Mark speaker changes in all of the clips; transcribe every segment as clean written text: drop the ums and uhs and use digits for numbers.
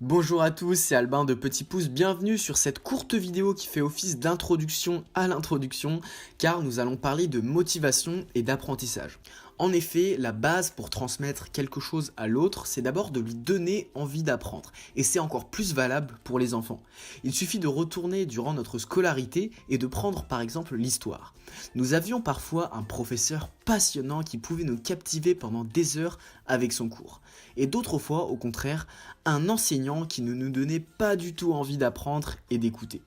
Speaker 1: Bonjour à tous, c'est Albin de Petit Pouce, bienvenue sur cette courte vidéo qui fait office d'introduction à l'introduction car nous allons parler de motivation et d'apprentissage. En effet, la base pour transmettre quelque chose à l'autre, c'est d'abord de lui donner envie d'apprendre et c'est encore plus valable pour les enfants. Il suffit de retourner durant notre scolarité et de prendre par exemple l'histoire. Nous avions parfois un professeur passionnant qui pouvait nous captiver pendant des heures avec son cours. Et d'autres fois, au contraire, un enseignant qui ne nous donnait pas du tout envie d'apprendre et d'écouter.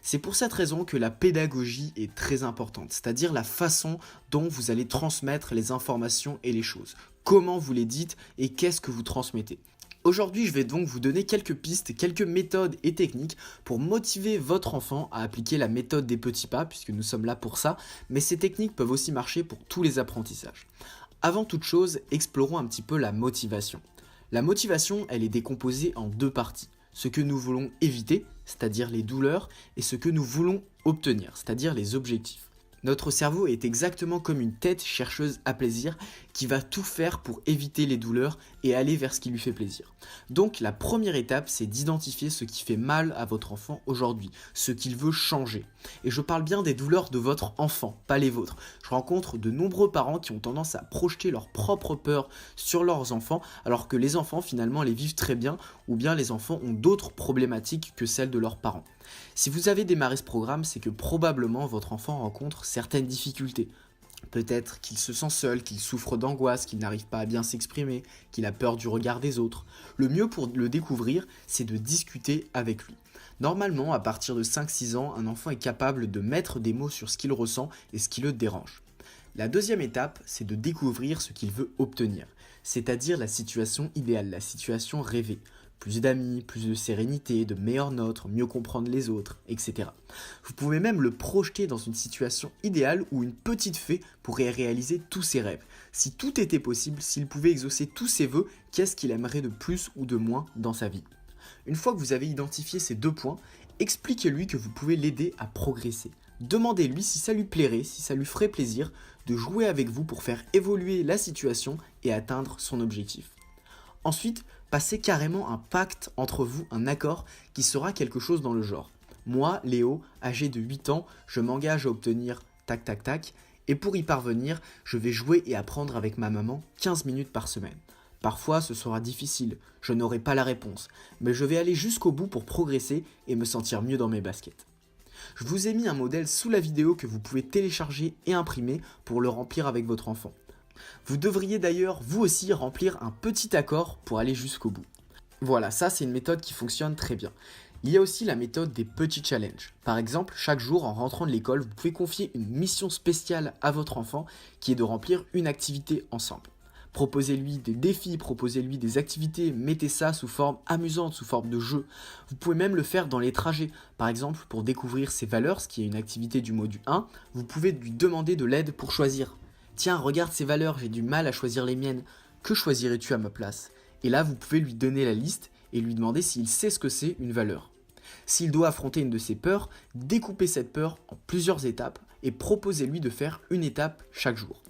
Speaker 1: C'est pour cette raison que la pédagogie est très importante, c'est-à-dire la façon dont vous allez transmettre les informations et les choses. Comment vous les dites et qu'est-ce que vous transmettez. Aujourd'hui, je vais donc vous donner quelques pistes, quelques méthodes et techniques pour motiver votre enfant à appliquer la méthode des petits pas, puisque nous sommes là pour ça, mais ces techniques peuvent aussi marcher pour tous les apprentissages. Avant toute chose, explorons un petit peu la motivation. La motivation, elle est décomposée en deux parties. Ce que nous voulons éviter, c'est-à-dire les douleurs, et ce que nous voulons obtenir, c'est-à-dire les objectifs. Notre cerveau est exactement comme une tête chercheuse à plaisir qui va tout faire pour éviter les douleurs et aller vers ce qui lui fait plaisir. Donc la première étape, c'est d'identifier ce qui fait mal à votre enfant aujourd'hui, ce qu'il veut changer. Et je parle bien des douleurs de votre enfant, pas les vôtres. Je rencontre de nombreux parents qui ont tendance à projeter leurs propres peurs sur leurs enfants, alors que les enfants finalement les vivent très bien, ou bien les enfants ont d'autres problématiques que celles de leurs parents. Si vous avez démarré ce programme, c'est que probablement votre enfant rencontre certaines difficultés. Peut-être qu'il se sent seul, qu'il souffre d'angoisse, qu'il n'arrive pas à bien s'exprimer, qu'il a peur du regard des autres. Le mieux pour le découvrir, c'est de discuter avec lui. Normalement, à partir de 5-6 ans, un enfant est capable de mettre des mots sur ce qu'il ressent et ce qui le dérange. La deuxième étape, c'est de découvrir ce qu'il veut obtenir, c'est-à-dire la situation idéale, la situation rêvée. Plus d'amis, plus de sérénité, de meilleures notes, mieux comprendre les autres, etc. Vous pouvez même le projeter dans une situation idéale où une petite fée pourrait réaliser tous ses rêves. Si tout était possible, s'il pouvait exaucer tous ses vœux, qu'est-ce qu'il aimerait de plus ou de moins dans sa vie? Une fois que vous avez identifié ces deux points, expliquez-lui que vous pouvez l'aider à progresser. Demandez-lui si ça lui plairait, si ça lui ferait plaisir de jouer avec vous pour faire évoluer la situation et atteindre son objectif. Ensuite, passez carrément un pacte entre vous, un accord qui sera quelque chose dans le genre. Moi, Léo, âgé de 8 ans, je m'engage à obtenir tac tac tac, et pour y parvenir, je vais jouer et apprendre avec ma maman 15 minutes par semaine. Parfois, ce sera difficile, je n'aurai pas la réponse, mais je vais aller jusqu'au bout pour progresser et me sentir mieux dans mes baskets. Je vous ai mis un modèle sous la vidéo que vous pouvez télécharger et imprimer pour le remplir avec votre enfant. Vous devriez d'ailleurs vous aussi remplir un petit accord pour aller jusqu'au bout. Voilà, ça c'est une méthode qui fonctionne très bien. Il y a aussi la méthode des petits challenges. Par exemple, chaque jour en rentrant de l'école, vous pouvez confier une mission spéciale à votre enfant qui est de remplir une activité ensemble. Proposez-lui des défis, proposez-lui des activités, mettez ça sous forme amusante, sous forme de jeu. Vous pouvez même le faire dans les trajets. Par exemple, pour découvrir ses valeurs, ce qui est une activité du module 1, vous pouvez lui demander de l'aide pour choisir. Tiens, regarde ces valeurs, j'ai du mal à choisir les miennes. Que choisirais-tu à ma place? Et là, vous pouvez lui donner la liste et lui demander s'il sait ce que c'est une valeur. S'il doit affronter une de ses peurs, découpez cette peur en plusieurs étapes et proposez-lui de faire une étape chaque jour.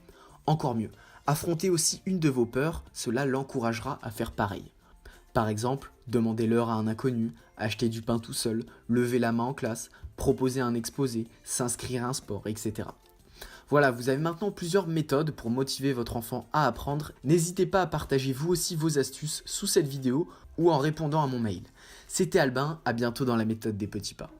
Speaker 1: Encore mieux, affrontez aussi une de vos peurs, cela l'encouragera à faire pareil. Par exemple, demandez l'heure à un inconnu, acheter du pain tout seul, lever la main en classe, proposer un exposé, s'inscrire à un sport, etc. Voilà, vous avez maintenant plusieurs méthodes pour motiver votre enfant à apprendre. N'hésitez pas à partager vous aussi vos astuces sous cette vidéo ou en répondant à mon mail. C'était Albin, à bientôt dans la méthode des petits pas.